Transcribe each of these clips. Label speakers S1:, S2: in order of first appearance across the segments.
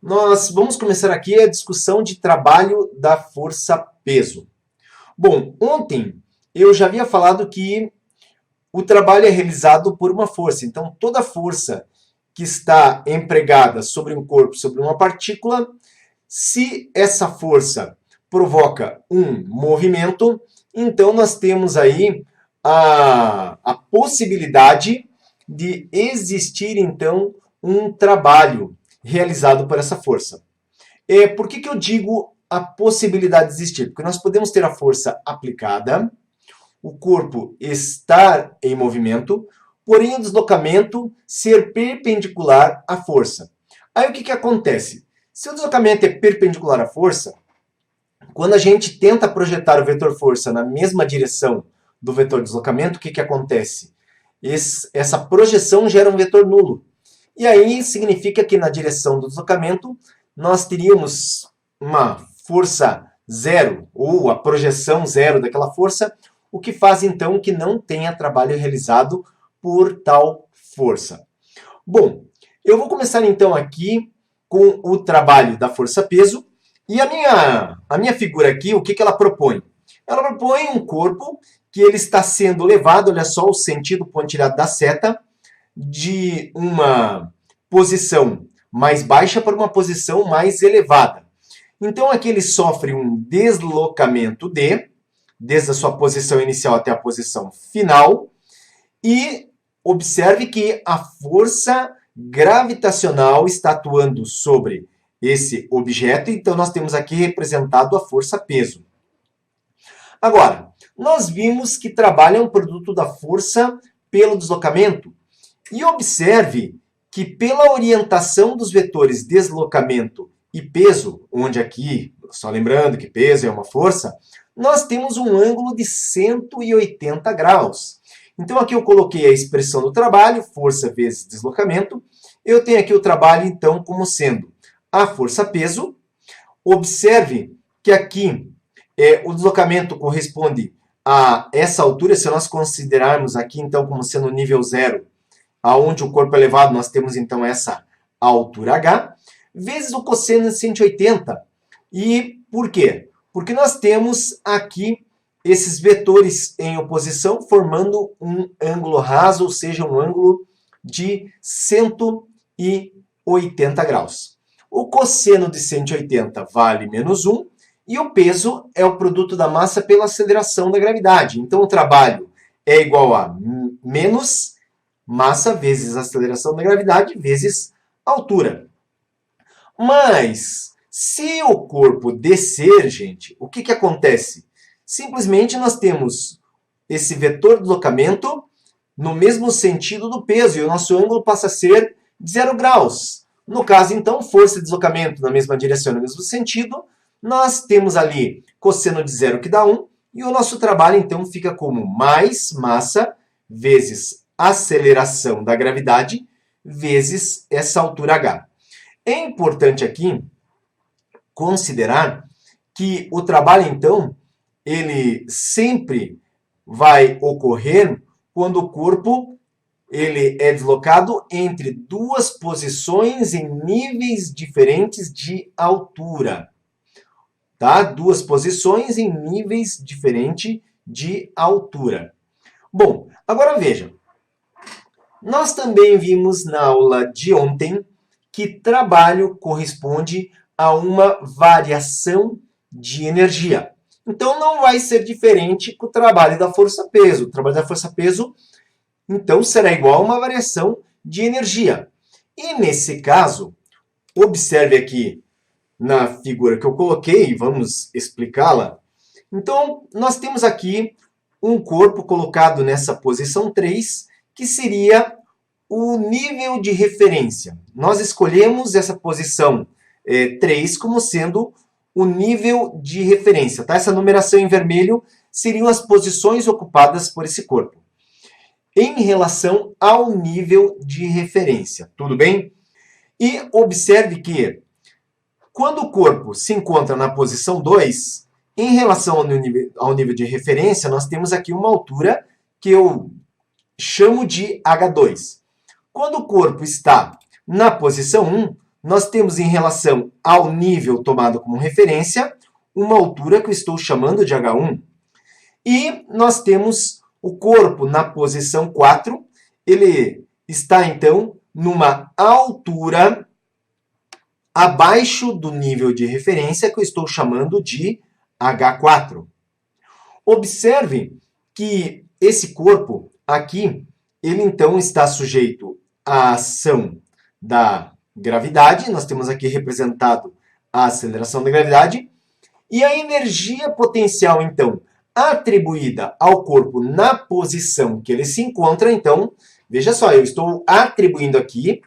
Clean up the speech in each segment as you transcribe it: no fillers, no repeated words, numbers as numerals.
S1: Nós vamos começar aqui a discussão de trabalho da força-peso. Bom, ontem eu já havia falado que o trabalho é realizado por uma força. Então, toda força que está empregada sobre um corpo, sobre uma partícula, se essa força provoca um movimento, então nós temos aí a possibilidade de existir, então, um trabalho realizado por essa força. Por que eu digo a possibilidade de existir? Porque nós podemos ter a força aplicada, o corpo estar em movimento, porém o deslocamento ser perpendicular à força. Aí o que acontece? Se o deslocamento é perpendicular à força, quando a gente tenta projetar o vetor força na mesma direção do vetor deslocamento, o que acontece? Essa projeção gera um vetor nulo. E aí significa que na direção do deslocamento nós teríamos uma força zero, ou a projeção zero daquela força, o que faz então que não tenha trabalho realizado por tal força. Bom, eu vou começar então aqui com o trabalho da força-peso. E a minha figura aqui, o que ela propõe? Ela propõe um corpo que ele está sendo levado, olha só o sentido pontilhado da seta, de uma posição mais baixa para uma posição mais elevada. Então aqui ele sofre um deslocamento desde a sua posição inicial até a posição final, e observe que a força gravitacional está atuando sobre esse objeto, então nós temos aqui representado a força-peso. Agora, nós vimos que trabalha um produto da força pelo deslocamento, e observe que pela orientação dos vetores deslocamento e peso, onde aqui, só lembrando que peso é uma força, nós temos um ângulo de 180 graus. Então aqui eu coloquei a expressão do trabalho, força vezes deslocamento. Eu tenho aqui o trabalho, então, como sendo a força-peso. Observe que aqui o deslocamento corresponde a essa altura, se nós considerarmos aqui, então, como sendo o nível zero, aonde o corpo é elevado, nós temos, então, essa altura h, vezes o cosseno de 180. E por quê? Porque nós temos aqui esses vetores em oposição, formando um ângulo raso, ou seja, um ângulo de 180 graus. O cosseno de 180 vale menos 1, e o peso é o produto da massa pela aceleração da gravidade. Então, o trabalho é igual a menos massa vezes aceleração da gravidade vezes altura. Mas, se o corpo descer, gente, o que acontece? Simplesmente nós temos esse vetor de deslocamento no mesmo sentido do peso, e o nosso ângulo passa a ser de 0 graus. No caso, então, força de deslocamento na mesma direção, no mesmo sentido, nós temos ali cosseno de 0 que dá 1, e o nosso trabalho, então, fica como mais massa vezes aceleração da gravidade vezes essa altura h. É importante aqui considerar que o trabalho, então, ele sempre vai ocorrer quando o corpo ele é deslocado entre duas posições em níveis diferentes de altura. Tá? Duas posições em níveis diferentes de altura. Bom, agora veja. Nós também vimos na aula de ontem que trabalho corresponde a uma variação de energia. Então, não vai ser diferente com o trabalho da força-peso. O trabalho da força-peso, então, será igual a uma variação de energia. E, nesse caso, observe aqui na figura que eu coloquei, vamos explicá-la. Então, nós temos aqui um corpo colocado nessa posição 3, que seria o nível de referência. Nós escolhemos essa posição 3 como sendo o nível de referência. Tá? Essa numeração em vermelho seriam as posições ocupadas por esse corpo em relação ao nível de referência. Tudo bem? E observe que quando o corpo se encontra na posição 2, em relação ao nível de referência, nós temos aqui uma altura que eu chamo de H2. Quando o corpo está Na posição 1, nós temos em relação ao nível tomado como referência, uma altura que eu estou chamando de H1. E nós temos o corpo na posição 4, ele está então numa altura abaixo do nível de referência que eu estou chamando de H4. Observe que esse corpo aqui, ele então está sujeito à ação da gravidade. Nós temos aqui representado a aceleração da gravidade. E a energia potencial, então, atribuída ao corpo na posição que ele se encontra, então, veja só, eu estou atribuindo aqui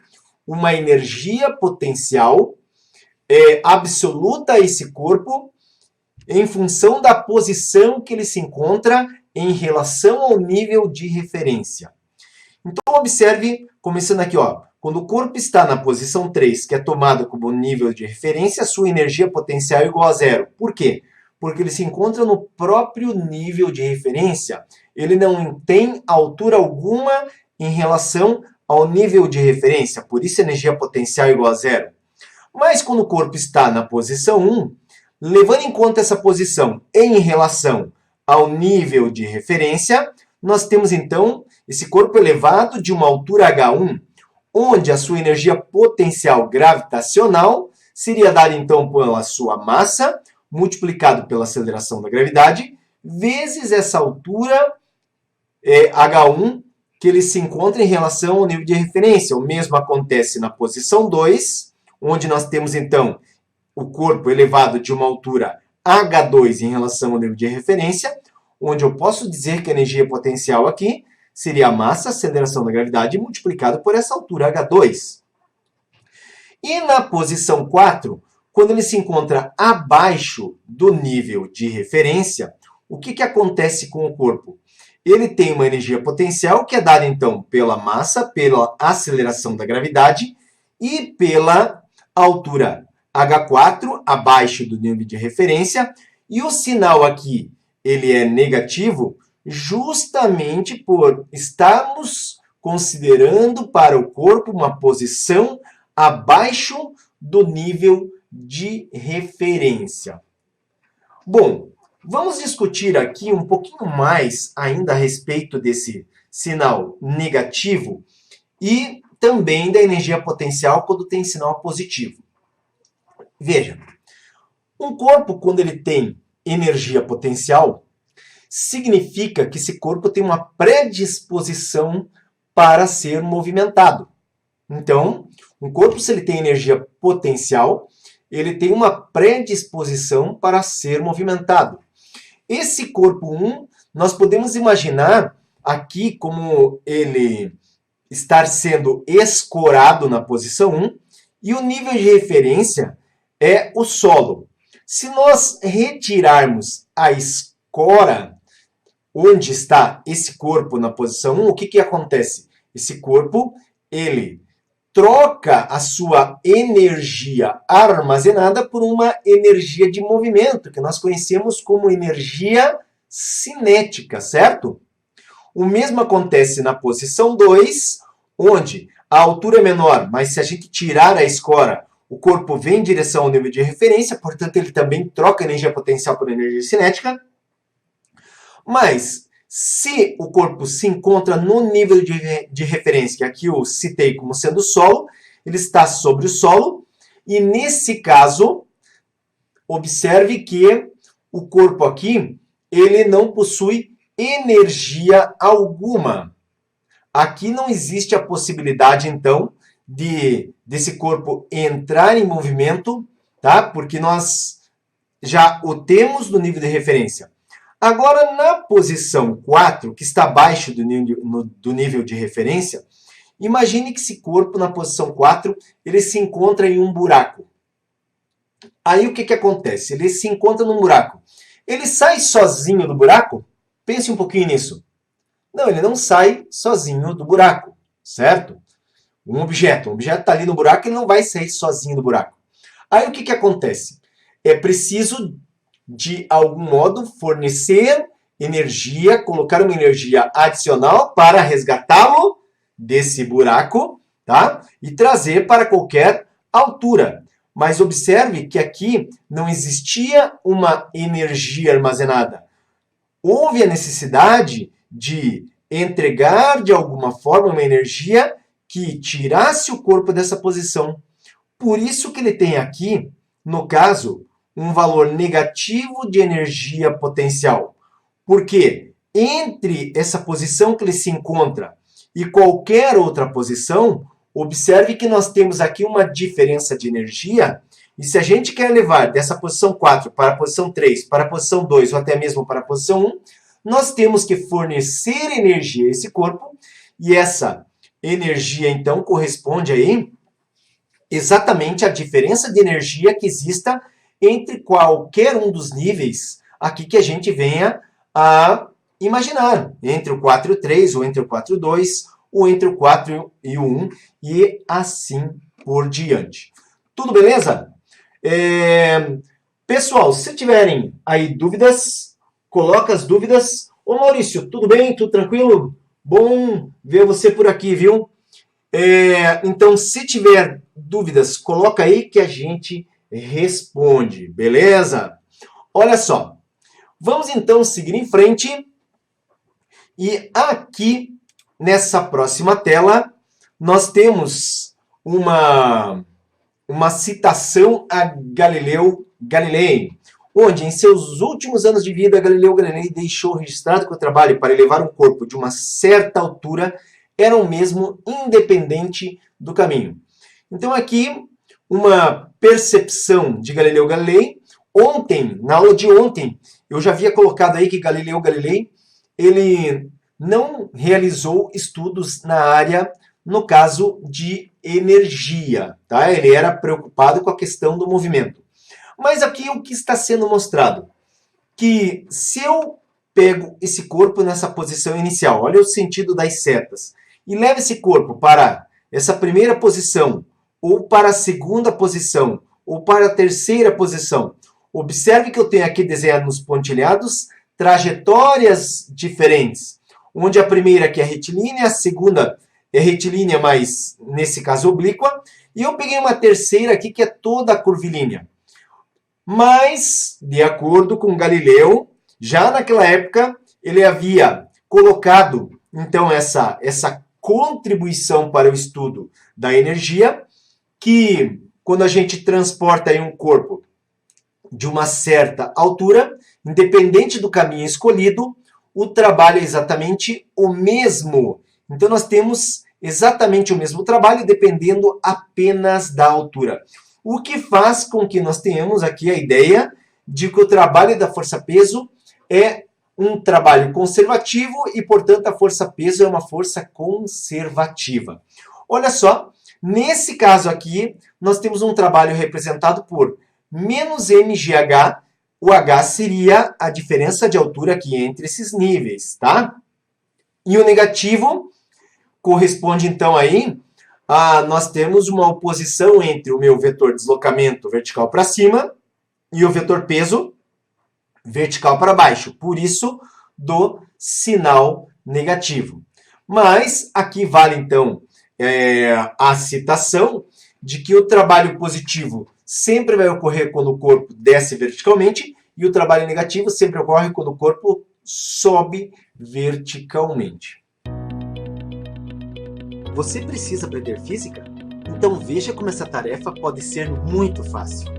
S1: uma energia potencial absoluta a esse corpo em função da posição que ele se encontra em relação ao nível de referência. Então, observe, começando aqui, ó, quando o corpo está na posição 3, que é tomado como nível de referência, sua energia potencial é igual a zero. Por quê? Porque ele se encontra no próprio nível de referência. Ele não tem altura alguma em relação ao nível de referência. Por isso, a energia potencial é igual a zero. Mas quando o corpo está na posição 1, levando em conta essa posição em relação ao nível de referência, nós temos então esse corpo elevado de uma altura H1, onde a sua energia potencial gravitacional seria dada então pela sua massa, multiplicado pela aceleração da gravidade, vezes essa altura H1 que ele se encontra em relação ao nível de referência. O mesmo acontece na posição 2, onde nós temos então o corpo elevado de uma altura H2 em relação ao nível de referência, onde eu posso dizer que a energia potencial aqui seria a massa, a aceleração da gravidade, multiplicado por essa altura H2. E na posição 4, quando ele se encontra abaixo do nível de referência, o que acontece com o corpo? Ele tem uma energia potencial que é dada, então, pela massa, pela aceleração da gravidade e pela altura H4, abaixo do nível de referência. E o sinal aqui, ele é negativo, justamente por estarmos considerando para o corpo uma posição abaixo do nível de referência. Bom, vamos discutir aqui um pouquinho mais ainda a respeito desse sinal negativo e também da energia potencial quando tem sinal positivo. Veja, um corpo, quando ele tem energia potencial, significa que esse corpo tem uma predisposição para ser movimentado. Então, um corpo, se ele tem energia potencial, ele tem uma predisposição para ser movimentado. Esse corpo 1, nós podemos imaginar aqui como ele estar sendo escorado na posição 1, e o nível de referência é o solo. Se nós retirarmos a escora onde está esse corpo na posição 1, o que acontece? Esse corpo, ele troca a sua energia armazenada por uma energia de movimento, que nós conhecemos como energia cinética, certo? O mesmo acontece na posição 2, onde a altura é menor, mas se a gente tirar a escora, o corpo vem em direção ao nível de referência, portanto, ele também troca energia potencial por energia cinética. Mas, se o corpo se encontra no nível de referência, que aqui eu citei como sendo o solo, ele está sobre o solo, e nesse caso, observe que o corpo aqui, ele não possui energia alguma. Aqui não existe a possibilidade, então, desse corpo entrar em movimento, tá? Porque nós já o temos no nível de referência. Agora, na posição 4, que está abaixo do nível de referência, imagine que esse corpo, na posição 4, ele se encontra em um buraco. Aí, o que acontece? Ele se encontra num buraco. Ele sai sozinho do buraco? Pense um pouquinho nisso. Não, ele não sai sozinho do buraco, certo? Um objeto está ali no buraco, ele não vai sair sozinho do buraco. Aí, o que acontece? É preciso, de algum modo, fornecer energia, colocar uma energia adicional para resgatá-lo desse buraco tá? E trazer para qualquer altura. Mas observe que aqui não existia uma energia armazenada. Houve a necessidade de entregar de alguma forma uma energia que tirasse o corpo dessa posição. Por isso que ele tem aqui, no caso, um valor negativo de energia potencial. Porque entre essa posição que ele se encontra e qualquer outra posição, observe que nós temos aqui uma diferença de energia, e se a gente quer levar dessa posição 4 para a posição 3, para a posição 2 ou até mesmo para a posição 1, nós temos que fornecer energia a esse corpo, e essa energia então corresponde aí exatamente à diferença de energia que exista entre qualquer um dos níveis aqui que a gente venha a imaginar, entre o 4 e o 3, ou entre o 4 e o 2, ou entre o 4 e o 1, e assim por diante. Tudo beleza? Pessoal, se tiverem aí dúvidas, coloca as dúvidas. Ô Maurício, tudo bem? Tudo tranquilo? Bom ver você por aqui, viu? Então, se tiver dúvidas, coloca aí que a gente responde, beleza? Olha só, vamos então seguir em frente. E aqui, nessa próxima tela, nós temos uma citação a Galileu Galilei, onde em seus últimos anos de vida, Galileu Galilei deixou registrado que o trabalho para elevar um corpo de uma certa altura era o mesmo independente do caminho. Então aqui, uma percepção de Galileu Galilei. Ontem, na aula de ontem, eu já havia colocado aí que Galileu Galilei, ele não realizou estudos na área, no caso de energia, tá? Ele era preocupado com a questão do movimento. Mas aqui o que está sendo mostrado? Que se eu pego esse corpo nessa posição inicial, olha o sentido das setas, e levo esse corpo para essa primeira posição, ou para a segunda posição, ou para a terceira posição, observe que eu tenho aqui desenhado nos pontilhados trajetórias diferentes, onde a primeira aqui é retilínea, a segunda é retilínea, mas nesse caso oblíqua, e eu peguei uma terceira aqui que é toda curvilínea. Mas, de acordo com Galileu, já naquela época, ele havia colocado, então, essa contribuição para o estudo da energia, que quando a gente transporta aí um corpo de uma certa altura, independente do caminho escolhido, o trabalho é exatamente o mesmo. Então, nós temos exatamente o mesmo trabalho, dependendo apenas da altura. O que faz com que nós tenhamos aqui a ideia de que o trabalho da força-peso é um trabalho conservativo e, portanto, a força-peso é uma força conservativa. Olha só, nesse caso aqui, nós temos um trabalho representado por menos mgh. O h seria a diferença de altura aqui entre esses níveis, tá? E o negativo corresponde, então, aí a nós temos uma oposição entre o meu vetor deslocamento vertical para cima e o vetor peso vertical para baixo. Por isso, do sinal negativo. Mas aqui vale, então, a citação de que o trabalho positivo sempre vai ocorrer quando o corpo desce verticalmente e o trabalho negativo sempre ocorre quando o corpo sobe verticalmente. Você precisa aprender física? Então veja como essa tarefa pode ser muito fácil.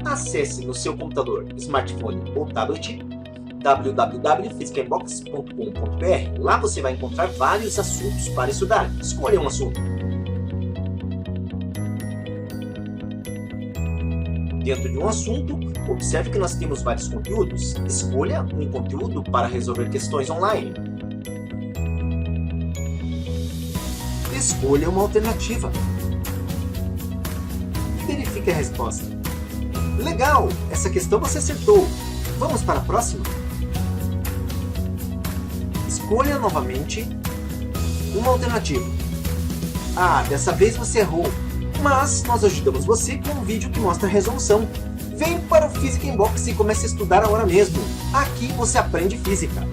S1: Acesse no seu computador, smartphone ou tablet www.physicainbox.com.br. Lá você vai encontrar vários assuntos para estudar. Escolha um assunto. Dentro de um assunto, observe que nós temos vários conteúdos. Escolha um conteúdo para resolver questões online. Escolha uma alternativa. Verifique a resposta. Legal! Essa questão você acertou. Vamos para a próxima? Escolha novamente uma alternativa. Ah, dessa vez você errou. Mas nós ajudamos você com um vídeo que mostra a resolução. Vem para o Physica Inbox e comece a estudar agora mesmo. Aqui você aprende física.